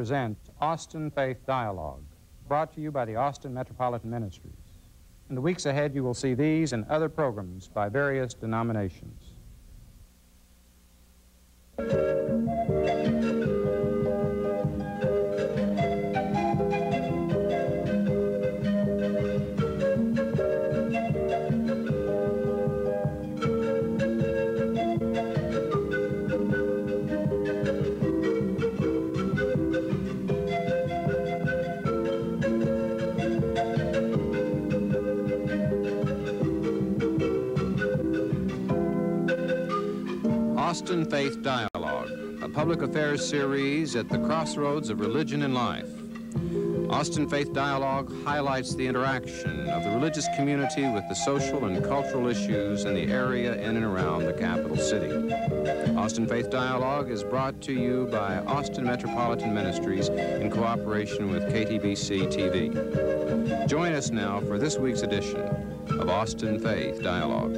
present Austin Faith Dialogue, brought to you by the Austin Metropolitan Ministries. In the weeks ahead, you will see these and other programs by various denominations. Austin Faith Dialogue, a public affairs series at the crossroads of religion and life. Austin Faith Dialogue highlights the interaction of the religious community with the social and cultural issues in the area in and around the capital city. Austin Faith Dialogue is brought to you by Austin Metropolitan Ministries in cooperation with KTBC TV. Join us now for this week's edition of Austin Faith Dialogue.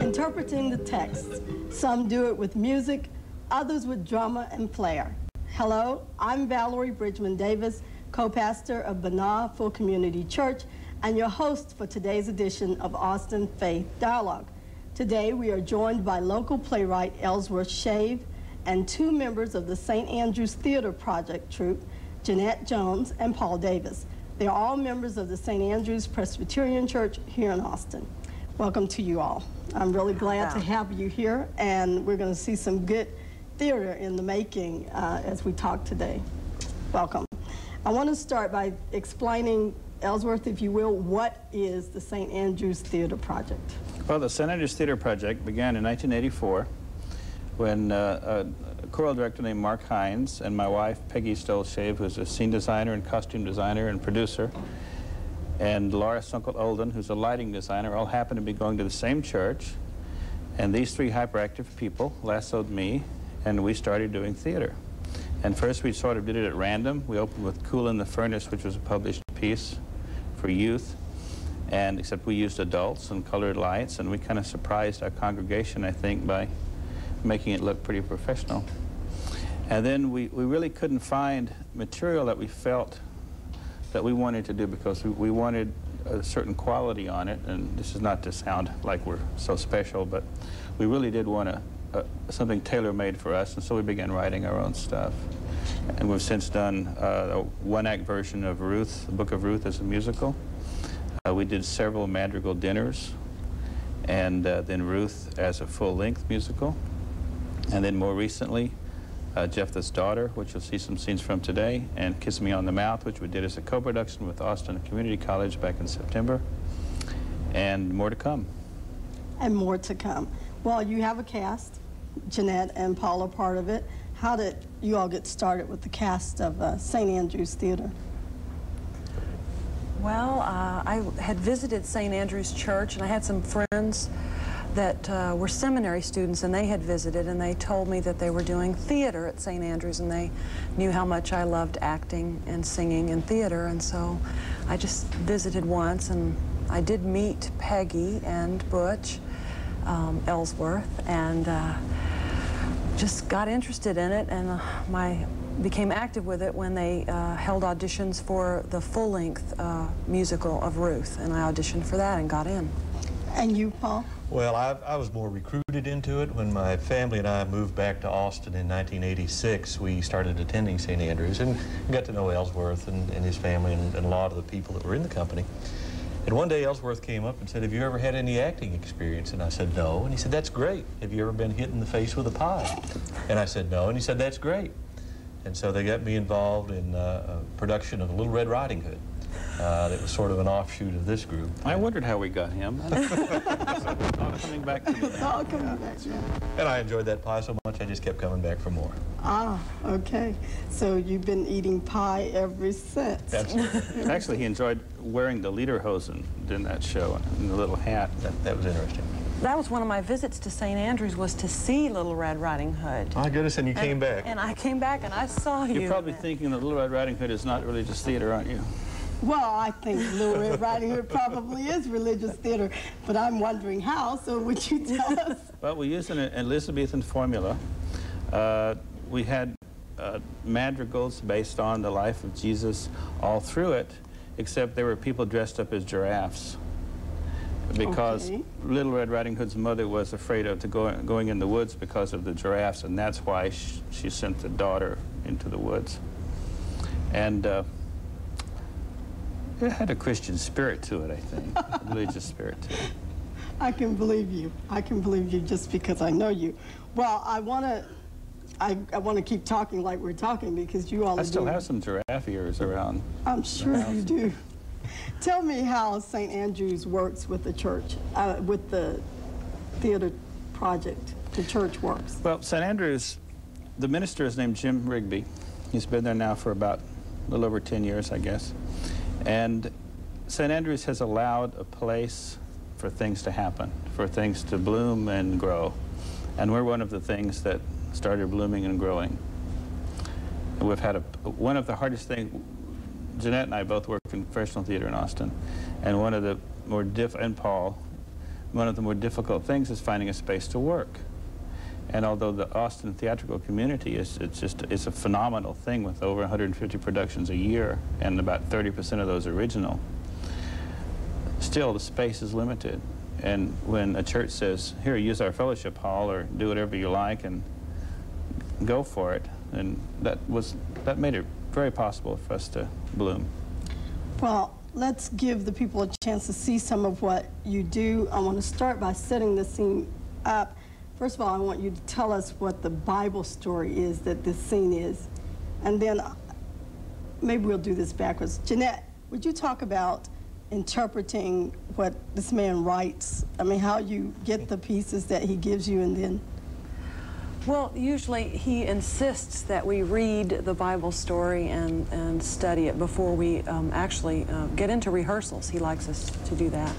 Interpreting the text. Some do it with music, others with drama and flair. Hello, I'm Valerie Bridgman Davis, co-pastor of Bana Full Community Church and your host for today's edition of Austin Faith Dialogue. Today we are joined by local playwright Ellsworth Shave and two members of the St. Andrews Theater Project troupe, Jeanette Jones and Paul Davis. They are all members of the St. Andrews Presbyterian Church here in Austin. Welcome to you all. I'm really glad to have you here, and we're going to see some good theater in the making as we talk today. Welcome. I want to start by explaining, Ellsworth, if you will, what is the St. Andrews Theater Project? Well, the St. Andrews Theater Project began in 1984 when a choral director named Mark Hines and my wife, Peggy Stolshave, who's a scene designer and costume designer and producer, and Laura Sunkel-Olden, who's a lighting designer, all happened to be going to the same church. And these three hyperactive people lassoed me, and we started doing theater. And first we sort of did it at random. We opened with Cool in the Furnace, which was a published piece for youth, and except we used adults and colored lights, and we kind of surprised our congregation, I think, by making it look pretty professional. And then we really couldn't find material that we felt that we wanted to do, because we wanted a certain quality on it, and this is not to sound like we're so special, but we really did want something tailor-made for us, and so we began writing our own stuff. And we've since done a one-act version of Ruth, the Book of Ruth, as a musical. We did several madrigal dinners, and then Ruth as a full-length musical. And then more recently, Jephthah's Daughter, which you'll see some scenes from today, and Kiss Me on the Mouth, which we did as a co-production with Austin Community College back in September, and more to come. And more to come. Well, you have a cast. Jeanette and Paul are part of it. How did you all get started with the cast of St. Andrews Theater? Well, I had visited St. Andrews Church, and I had some friends that were seminary students, and they had visited, and they told me that they were doing theater at St. Andrews, and they knew how much I loved acting and singing and theater, and so I just visited once, and I did meet Peggy and Butch Ellsworth, and just got interested in it, and became active with it when they held auditions for the full-length musical of Ruth, and I auditioned for that and got in. And you, Paul? Well, I was more recruited into it. When my family and I moved back to Austin in 1986, we started attending St. Andrews and got to know Ellsworth and his family and a lot of the people that were in the company. And one day Ellsworth came up and said, "Have you ever had any acting experience?" And I said, "No." And he said, "That's great. Have you ever been hit in the face with a pie?" And I said, "No." And he said, "That's great." And so they got me involved in a production of Little Red Riding Hood. That was sort of an offshoot of this group. I wondered how we got him. All coming back to me. It's all coming back now. And I enjoyed that pie so much, I just kept coming back for more. Ah, okay. So you've been eating pie ever since. Absolutely. Actually, he enjoyed wearing the lederhosen in that show, and the little hat. That was interesting. That was one of my visits to St. Andrews, was to see Little Red Riding Hood. My goodness, and you came back. And I came back and I saw you. You're probably thinking that Little Red Riding Hood is not religious theater, aren't you? Well, I think Little Red Riding Hood probably is religious theater, but I'm wondering how, so would you tell us? Well, we used an Elizabethan formula. We had madrigals based on the life of Jesus all through it, except there were people dressed up as giraffes. Because Little Red Riding Hood's mother was afraid of going in the woods because of the giraffes, and that's why she sent the daughter into the woods. And it had a Christian spirit to it, I think, a religious spirit to it. I can believe you. I can believe you just because I know you. Well, I want to keep talking like we're talking because you all I still have some giraffe ears around. I'm sure you do. Tell me how St. Andrews works with the church, with the theater project, the church works. Well, St. Andrews, the minister is named Jim Rigby. He's been there now for about a little over 10 years, I guess. And St. Andrews has allowed a place for things to happen, for things to bloom and grow. And we're one of the things that started blooming and growing. And we've had one of the hardest things. Jeanette and I both work in professional theater in Austin, and one of the more one of the more difficult things is finding a space to work. And although the Austin theatrical community is a phenomenal thing with over 150 productions a year and about 30% of those original, still the space is limited. And when a church says, here, use our fellowship hall or do whatever you like and go for it, and that made it very possible for us to bloom. Well, let's give the people a chance to see some of what you do. I want to start by setting the scene up. First of all, I want you to tell us what the Bible story is that this scene is. And then maybe we'll do this backwards. Jeanette, would you talk about interpreting what this man writes? I mean, how you get the pieces that he gives you and then... Well, usually he insists that we read the Bible story and study it before we actually get into rehearsals. He likes us to do that.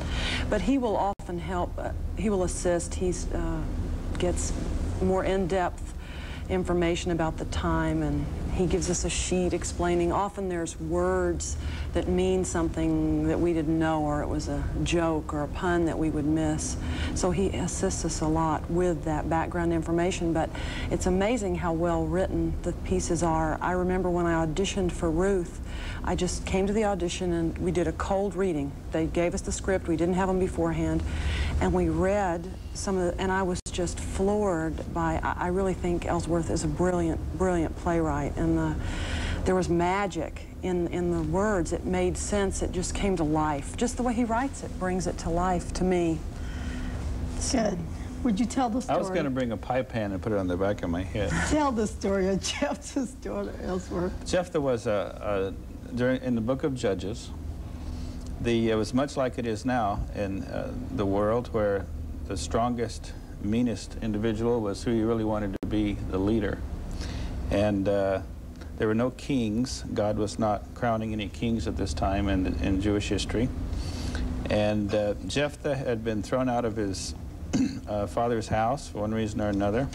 But he will often help, he will assist. He gets more in-depth information about the time, and he gives us a sheet explaining. Often there's words that mean something that we didn't know, or it was a joke or a pun that we would miss. So he assists us a lot with that background information, but it's amazing how well written the pieces are. I remember when I auditioned for Ruth, I just came to the audition and we did a cold reading. They gave us the script, we didn't have them beforehand, and we read some of the, and I was just floored by, I really think Ellsworth is a brilliant, brilliant playwright, and there was magic in the words. It made sense, it just came to life. Just the way he writes it brings it to life to me. Good. Would you tell the story? I was going to bring a pie pan and put it on the back of my head. Tell the story of Jephthah's daughter, Ellsworth. Jephthah was in the book of Judges. It was much like it is now in the world, where the strongest, meanest individual was who you really wanted to be the leader. And there were no kings. God was not crowning any kings at this time in Jewish history. And Jephthah had been thrown out of his father's house for one reason or another,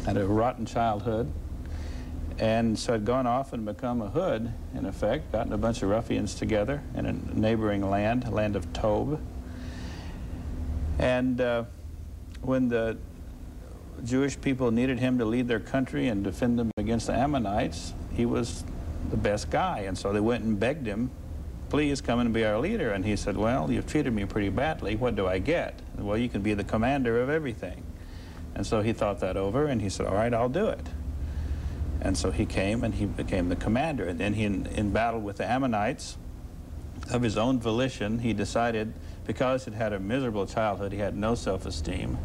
had a rotten childhood, and so had gone off and become a hood, in effect, gotten a bunch of ruffians together in a neighboring land of Tob. And when the Jewish people needed him to lead their country and defend them against the Ammonites, he was the best guy. And so they went and begged him, please come and be our leader. And he said, well, you've treated me pretty badly. What do I get? Well, you can be the commander of everything. And so he thought that over, and he said, all right, I'll do it. And so he came, and he became the commander. And then he, in battle with the Ammonites, of his own volition, he decided, because he'd had a miserable childhood, he had no self-esteem.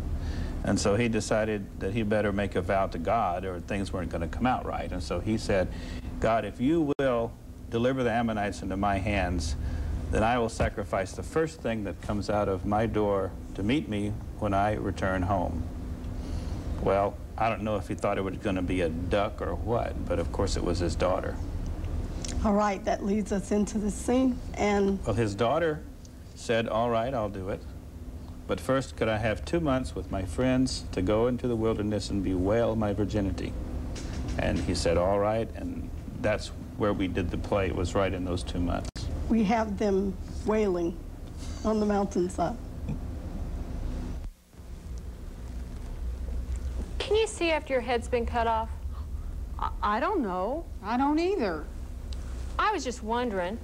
And so he decided that he better make a vow to God, or things weren't going to come out right. And so he said, God, if you will deliver the Ammonites into my hands, then I will sacrifice the first thing that comes out of my door to meet me when I return home. Well, I don't know if he thought it was going to be a duck or what, but of course it was his daughter. All right, that leads us into the scene. And well, his daughter said, all right, I'll do it. But first, could I have 2 months with my friends to go into the wilderness and bewail my virginity? And he said, all right, and that's where we did the play. It was right in those 2 months. We have them wailing on the mountainside. Can you see after your head's been cut off? I don't know. I don't either. I was just wondering,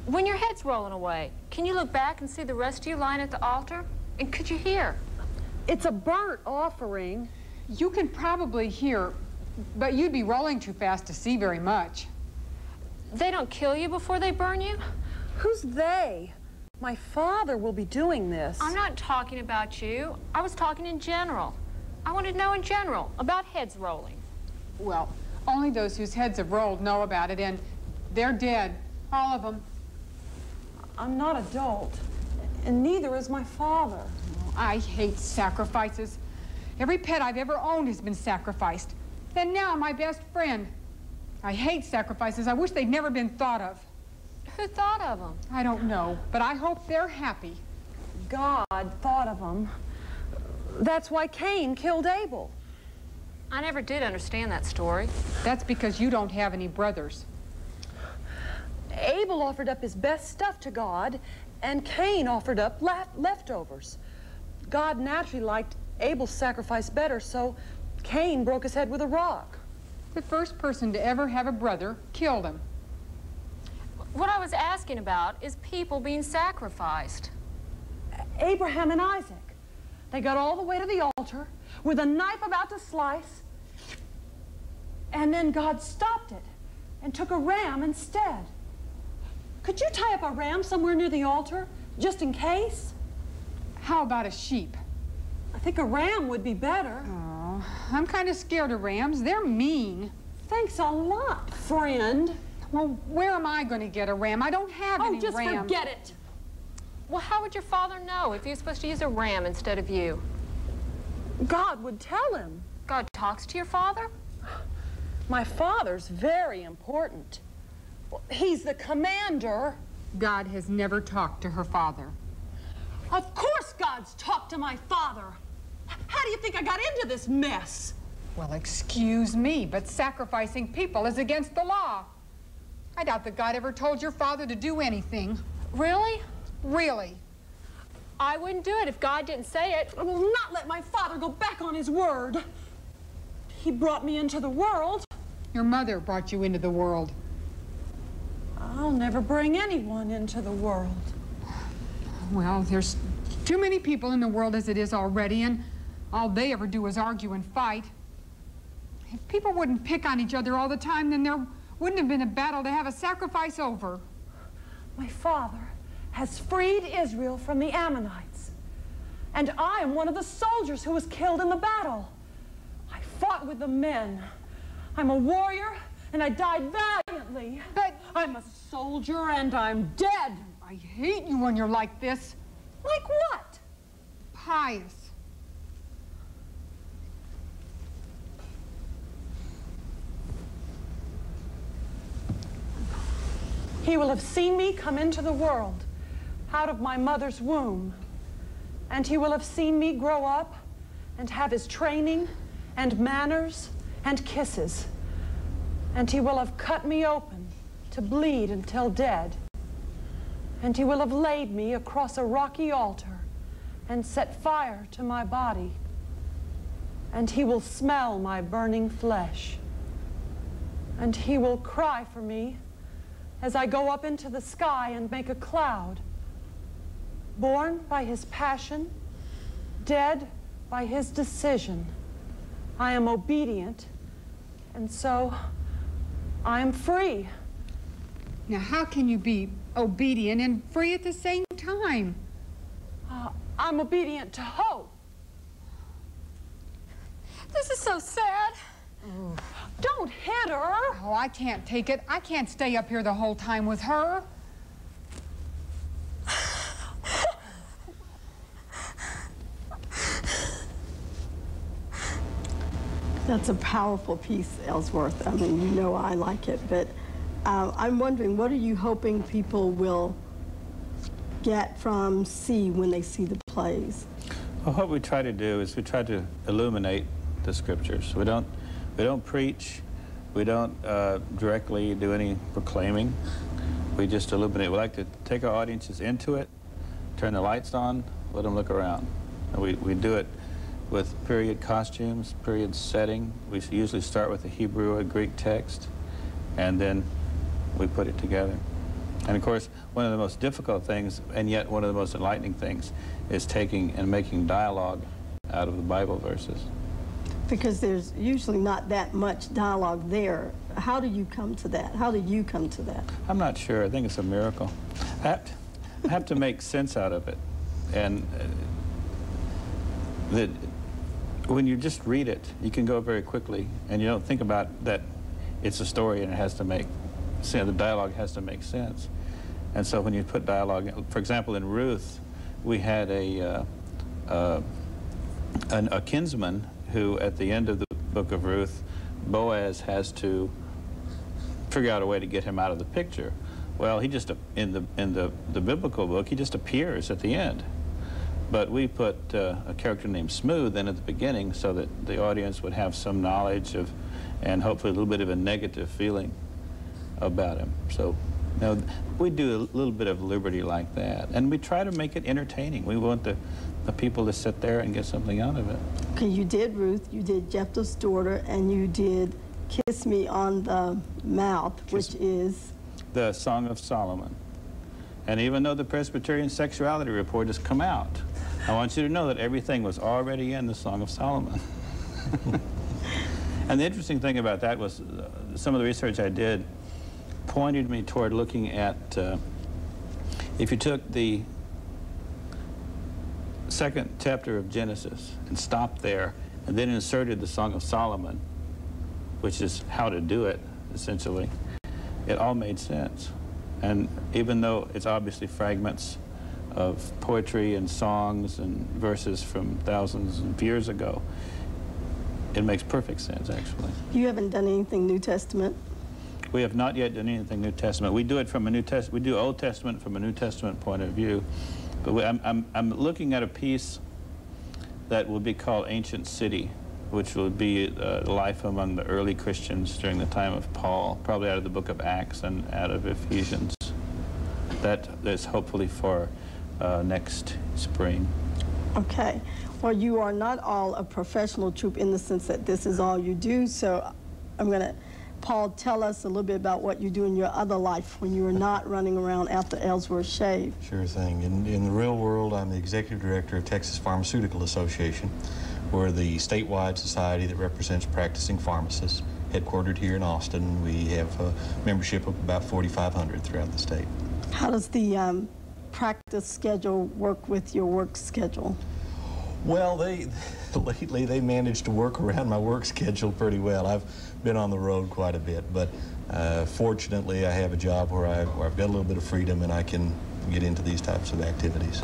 when your head's rolling away, can you look back and see the rest of you lying at the altar? And could you hear? It's a burnt offering. You can probably hear, but you'd be rolling too fast to see very much. They don't kill you before they burn you? Who's they? My father will be doing this. I'm not talking about you. I was talking in general. I wanted to know in general about heads rolling. Well, only those whose heads have rolled know about it, and they're dead, all of them. I'm not adult, and neither is my father. I hate sacrifices. Every pet I've ever owned has been sacrificed. And now my best friend. I hate sacrifices. I wish they'd never been thought of. Who thought of them? I don't know, but I hope they're happy. God thought of them. That's why Cain killed Abel. I never did understand that story. That's because you don't have any brothers. Abel offered up his best stuff to God, and Cain offered up leftovers. God naturally liked Abel's sacrifice better, so Cain broke his head with a rock. The first person to ever have a brother killed him. What I was asking about is people being sacrificed. Abraham and Isaac. They got all the way to the altar with a knife about to slice, and then God stopped it and took a ram instead. Could you tie up a ram somewhere near the altar, just in case? How about a sheep? I think a ram would be better. Oh, I'm kind of scared of rams. They're mean. Thanks a lot, friend. Well, where am I going to get a ram? I don't have any Oh, just rams. forget it. Well, how would your father know if he was supposed to use a ram instead of you? God would tell him. God talks to your father? My father's very important. Well, he's the commander. God has never talked to her father. Of course God's talked to my father. How do you think I got into this mess? Well, excuse me, but sacrificing people is against the law. I doubt that God ever told your father to do anything. Really? Really. I wouldn't do it if God didn't say it. I will not let my father go back on his word. He brought me into the world. Your mother brought you into the world. I'll never bring anyone into the world. Well, there's too many people in the world as it is already, and all they ever do is argue and fight. If people wouldn't pick on each other all the time, then there wouldn't have been a battle to have a sacrifice over. My father has freed Israel from the Ammonites, and I am one of the soldiers who was killed in the battle. I fought with the men. I'm a warrior, and I died valiantly. But I'm a soldier, and I'm dead. I hate you when you're like this. Like what? Pious. He will have seen me come into the world out of my mother's womb, and he will have seen me grow up and have his training and manners and kisses, and he will have cut me open to bleed until dead, and he will have laid me across a rocky altar and set fire to my body, and he will smell my burning flesh, and he will cry for me as I go up into the sky and make a cloud. Born by his passion, dead by his decision, I am obedient, and so I am free. Now, how can you be obedient and free at the same time? I'm obedient to hope. This is so sad. Don't hit her. Oh, I can't take it. I can't stay up here the whole time with her. That's a powerful piece, Ellsworth. I mean, you know I like it, but I'm wondering, what are you hoping people will see when they see the plays? Well, what we try to do is we try to illuminate the scriptures. We don't preach. We don't directly do any proclaiming. We just illuminate. We like to take our audiences into it, turn the lights on, let them look around. And we do it with period costumes, period setting. We usually start with a Hebrew or Greek text, and then we put it together. And of course, one of the most difficult things, and yet one of the most enlightening things, is taking and making dialogue out of the Bible verses. Because there's usually not that much dialogue there. How do you come to that? How do you come to that? I'm not sure. I think it's a miracle. I have to make sense out of it. And when you just read it, you can go very quickly, and you don't think about that it's a story and it has to make sense. The dialogue has to make sense. And so when you put dialogue, for example, in Ruth, we had a kinsman who, at the end of the book of Ruth, Boaz has to figure out a way to get him out of the picture. Well, he just, in the biblical book, he just appears at the end. But we put a character named Smooth in at the beginning so that the audience would have some knowledge of, and hopefully a little bit of a negative feeling about him. So, you know, we do a little bit of liberty like that. And we try to make it entertaining. We want the people to sit there and get something out of it. Okay, you did Ruth, you did Jephthah's daughter, and you did Kiss Me on the Mouth, which is? The Song of Solomon. And even though the Presbyterian Sexuality Report has come out, I want you to know that everything was already in the Song of Solomon. And the interesting thing about that was some of the research I did pointed me toward looking at, if you took the second chapter of Genesis and stopped there and then inserted the Song of Solomon, which is how to do it, essentially, it all made sense. And even though it's obviously fragments of poetry and songs and verses from thousands of years ago, it makes perfect sense, actually. You haven't done anything New Testament? We have not yet done anything New Testament. We do it from a New Testament. We do Old Testament from a New Testament point of view. But I'm looking at a piece that will be called Ancient City, which will be life among the early Christians during the time of Paul, probably out of the book of Acts and out of Ephesians. That is hopefully for next spring. Okay. Well, you are not all a professional troupe in the sense that this is all you do, so I'm going to, Paul, tell us a little bit about what you do in your other life when you are not running around after Ellsworth Shave. Sure thing. In the real world, I'm the executive director of Texas Pharmaceutical Association. We're the statewide society that represents practicing pharmacists, headquartered here in Austin. We have a membership of about 4,500 throughout the state. How does the practice schedule work with your work schedule? Well, lately they managed to work around my work schedule pretty well. I've been on the road quite a bit, but fortunately I have a job where I've got a little bit of freedom and I can get into these types of activities.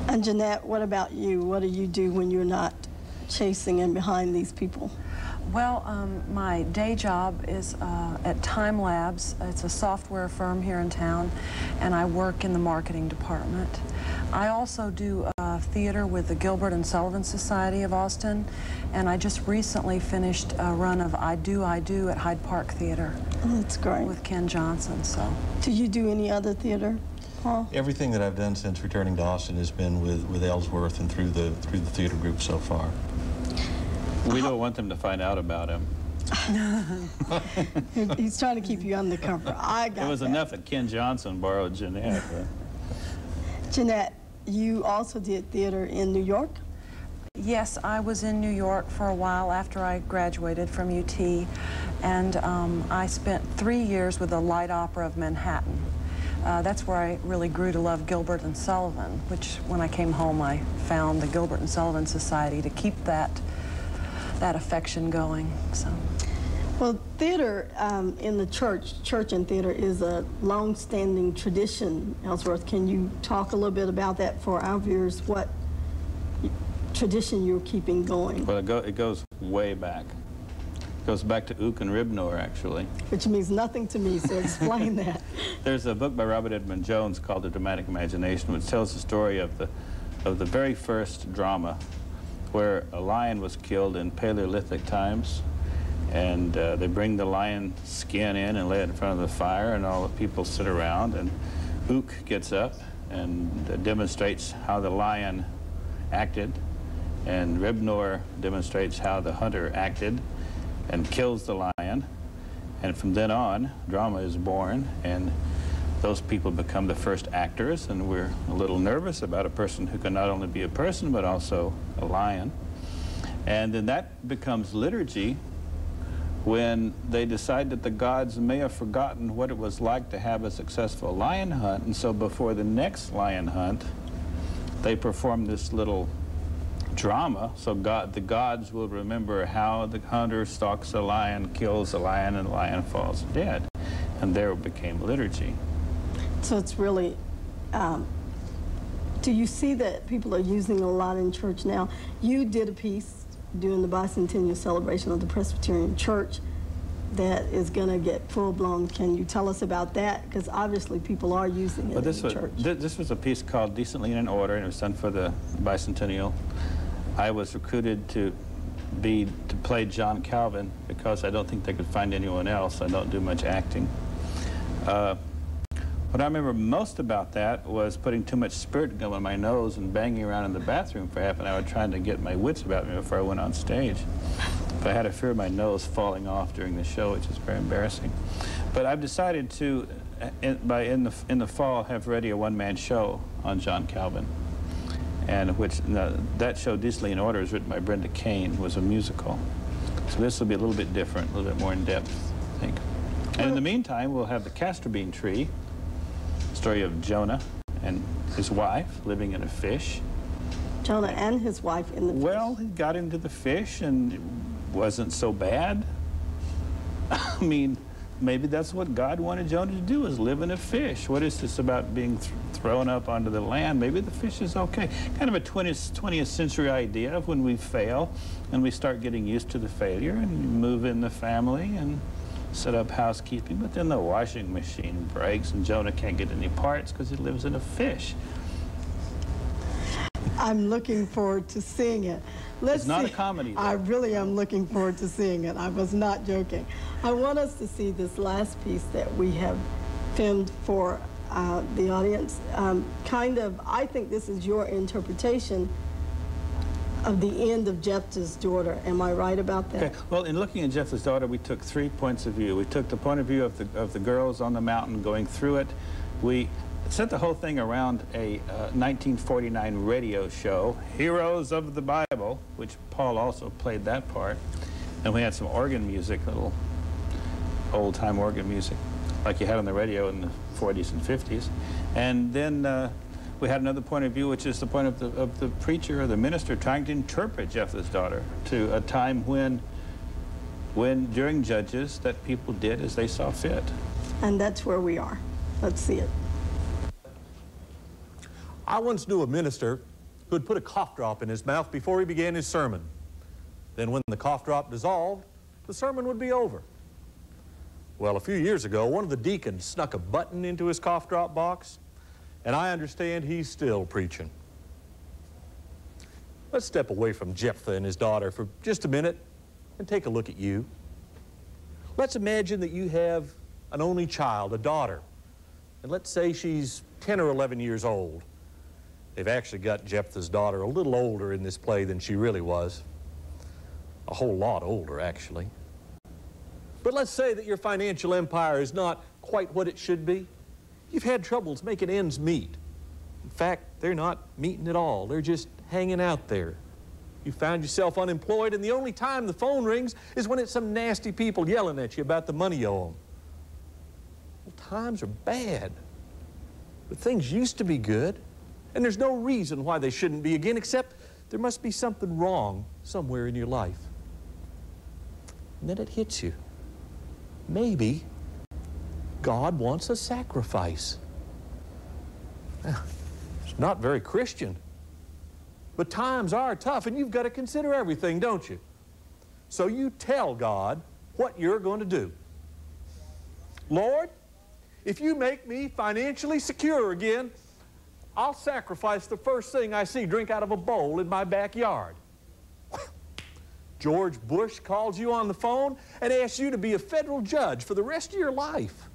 And Jeanette, what about you? What do you do when you're not chasing and behind these people? Well, my day job is at Time Labs. It's a software firm here in town, and I work in the marketing department. I also do theater with the Gilbert and Sullivan Society of Austin, and I just recently finished a run of I Do at Hyde Park Theater. Oh, that's great. With Ken Johnson. So. Do you do any other theater, Paul? Everything that I've done since returning to Austin has been with Ellsworth and through the theater group so far. We don't want them to find out about him. He's trying to keep you undercover. I got It was that. enough that Ken Johnson borrowed Jeanette. Jeanette, you also did theater in New York? Yes, I was in New York for a while after I graduated from UT, and I spent 3 years with the Light Opera of Manhattan. That's where I really grew to love Gilbert and Sullivan, which when I came home I found the Gilbert and Sullivan Society to keep that affection going. So. Well, theater in the church and theater is a long-standing tradition, Ellsworth. Can you talk a little bit about that for our viewers, what tradition you're keeping going? Well, it goes way back. It goes back to Ook and Ribnor, actually. Which means nothing to me, so explain that. There's a book by Robert Edmund Jones called The Dramatic Imagination, which tells the story of the very first drama where a lion was killed in Paleolithic times. And they bring the lion skin in and lay it in front of the fire, and all the people sit around, and Ook gets up and demonstrates how the lion acted, And Ribnor demonstrates how the hunter acted and kills the lion. And from then on, drama is born, and those people become the first actors, and we're a little nervous about a person who can not only be a person, but also a lion. And then that becomes liturgy when they decide that the gods may have forgotten what it was like to have a successful lion hunt, and so before the next lion hunt, they perform this little drama, so the gods will remember how the hunter stalks a lion, kills a lion, and the lion falls dead. And there became liturgy. So it's really, do you see that people are using a lot in church now? You did a piece during the bicentennial celebration of the Presbyterian Church that is going to get full-blown. Can you tell us about that? Because obviously people are using it in the church. This was a piece called Decently and in Order, and it was done for the bicentennial. I was recruited to play John Calvin because I don't think they could find anyone else. I don't do much acting. What I remember most about that was putting too much spirit gum on my nose and banging around in the bathroom for half an hour trying to get my wits about me before I went on stage. But I had a fear of my nose falling off during the show, which is very embarrassing. But I've decided to, in the fall, have ready a one-man show on John Calvin. And that show, Decently in Order, is written by Brenda Kane, was a musical. So this will be a little bit different, a little bit more in depth, I think. And in the meantime, we'll have the castor bean tree, story of Jonah and his wife living in a fish. Jonah and his wife in the fish. Well, he got into the fish and it wasn't so bad. I mean, maybe that's what God wanted Jonah to do, is live in a fish. What is this about being thrown up onto the land? Maybe the fish is okay. Kind of a 20th century idea of when we fail and we start getting used to the failure and move in the family and set up housekeeping, but then the washing machine breaks and Jonah can't get any parts because he lives in a fish. I'm looking forward to seeing it. It's not a comedy, though. I really am looking forward to seeing it. I was not joking. I want us to see this last piece that we have filmed for the audience. I think this is your interpretation of the end of Jephthah's daughter. Am I right about that? Okay. Well, in looking at Jephthah's daughter, we took 3 points of view. We took the point of view of the girls on the mountain going through it. We set the whole thing around a 1949 radio show, Heroes of the Bible, which Paul also played that part. And we had some organ music, little old-time organ music, like you had on the radio in the 40s and 50s. And then we had another point of view, which is the point of the preacher or the minister trying to interpret Jephthah's daughter to a time when during Judges, that people did as they saw fit. And that's where we are. Let's see it. I once knew a minister who had put a cough drop in his mouth before he began his sermon. Then when the cough drop dissolved, the sermon would be over. Well, a few years ago, one of the deacons snuck a button into his cough drop box, and I understand he's still preaching. Let's step away from Jephthah and his daughter for just a minute and take a look at you. Let's imagine that you have an only child, a daughter, and let's say she's 10 or 11 years old. They've actually got Jephthah's daughter a little older in this play than she really was. A whole lot older, actually. But let's say that your financial empire is not quite what it should be. You've had troubles making ends meet. In fact, they're not meeting at all. They're just hanging out there. You found yourself unemployed, and the only time the phone rings is when it's some nasty people yelling at you about the money you owe them. Well, times are bad. But things used to be good, and there's no reason why they shouldn't be again, except there must be something wrong somewhere in your life. And then it hits you. Maybe God wants a sacrifice. It's not very Christian. But times are tough, and you've got to consider everything, don't you? So you tell God what you're going to do. Lord, if you make me financially secure again, I'll sacrifice the first thing I see drink out of a bowl in my backyard. George Bush calls you on the phone and asks you to be a federal judge for the rest of your life,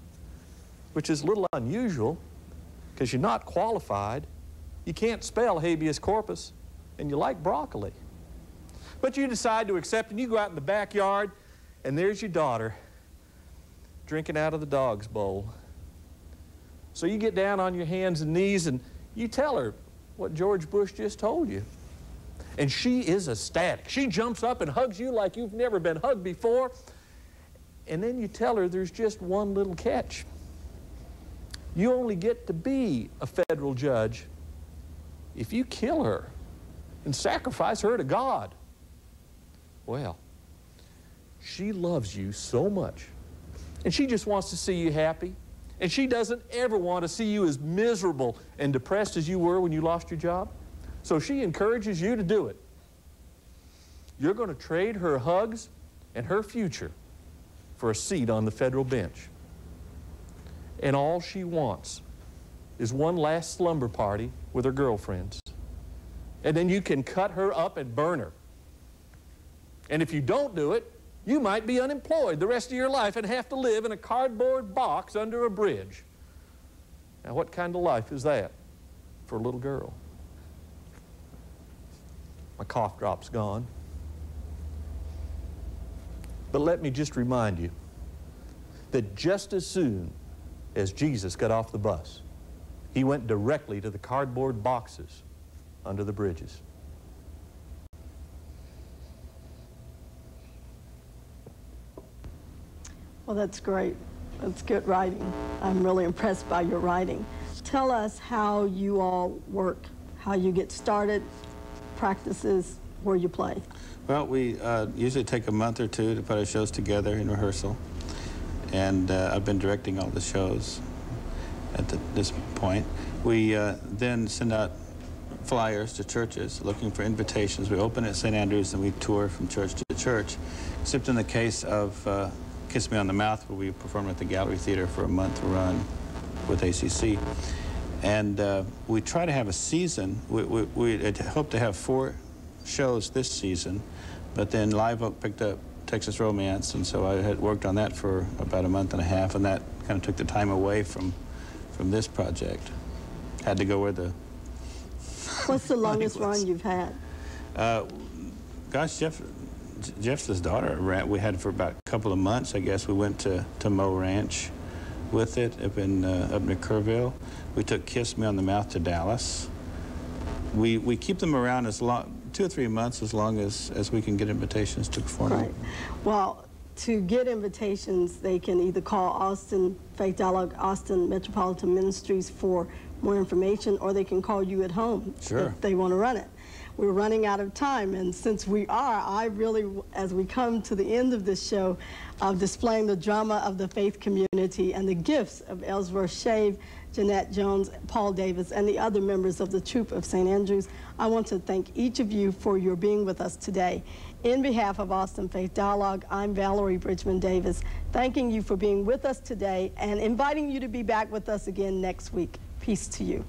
which is a little unusual because you're not qualified, you can't spell habeas corpus, and you like broccoli. But you decide to accept, and you go out in the backyard, and there's your daughter drinking out of the dog's bowl. So you get down on your hands and knees, and you tell her what George Bush just told you. And she is ecstatic. She jumps up and hugs you like you've never been hugged before. And then you tell her there's just one little catch. You only get to be a federal judge if you kill her and sacrifice her to God. Well, she loves you so much, and she just wants to see you happy, and she doesn't ever want to see you as miserable and depressed as you were when you lost your job. So she encourages you to do it. You're going to trade her hugs and her future for a seat on the federal bench. And all she wants is one last slumber party with her girlfriends. And then you can cut her up and burn her. And if you don't do it, you might be unemployed the rest of your life and have to live in a cardboard box under a bridge. Now, what kind of life is that for a little girl? My cough drop's gone. But let me just remind you that just as soon as Jesus got off the bus, he went directly to the cardboard boxes under the bridges. Well, that's great. That's good writing. I'm really impressed by your writing. Tell us how you all work, how you get started, practices, where you play. Well, we usually take a month or two to put our shows together in rehearsal. And I've been directing all the shows at this point. We then send out flyers to churches looking for invitations. We open at St. Andrews and we tour from church to church, except in the case of Kiss Me on the Mouth, where we performed at the Gallery Theater for a month run with ACC. And we try to have a season. We hope to have 4 shows this season, but then Live Oak picked up Texas Romance, and so I had worked on that for about a month and a half, and that kind of took the time away from this project. Had to go where the What's the longest run you've had? Gosh, Jeff's daughter, we had for about a couple of months, I guess. We went to Moe Ranch with it up near Kerrville. We took Kiss Me on the Mouth to Dallas. We keep them around as long, 2 or 3 months, as long as we can get invitations to perform. Right. Well, to get invitations, they can either call Austin Faith Dialogue, Austin Metropolitan Ministries for more information, or they can call you at home if they want to run it. We're running out of time, and since we are, I really, as we come to the end of this show, of displaying the drama of the faith community and the gifts of Ellsworth Shave, Jeanette Jones, Paul Davis, and the other members of the Troop of St. Andrews, I want to thank each of you for your being with us today. In behalf of Austin Faith Dialogue, I'm Valerie Bridgman Davis, thanking you for being with us today and inviting you to be back with us again next week. Peace to you.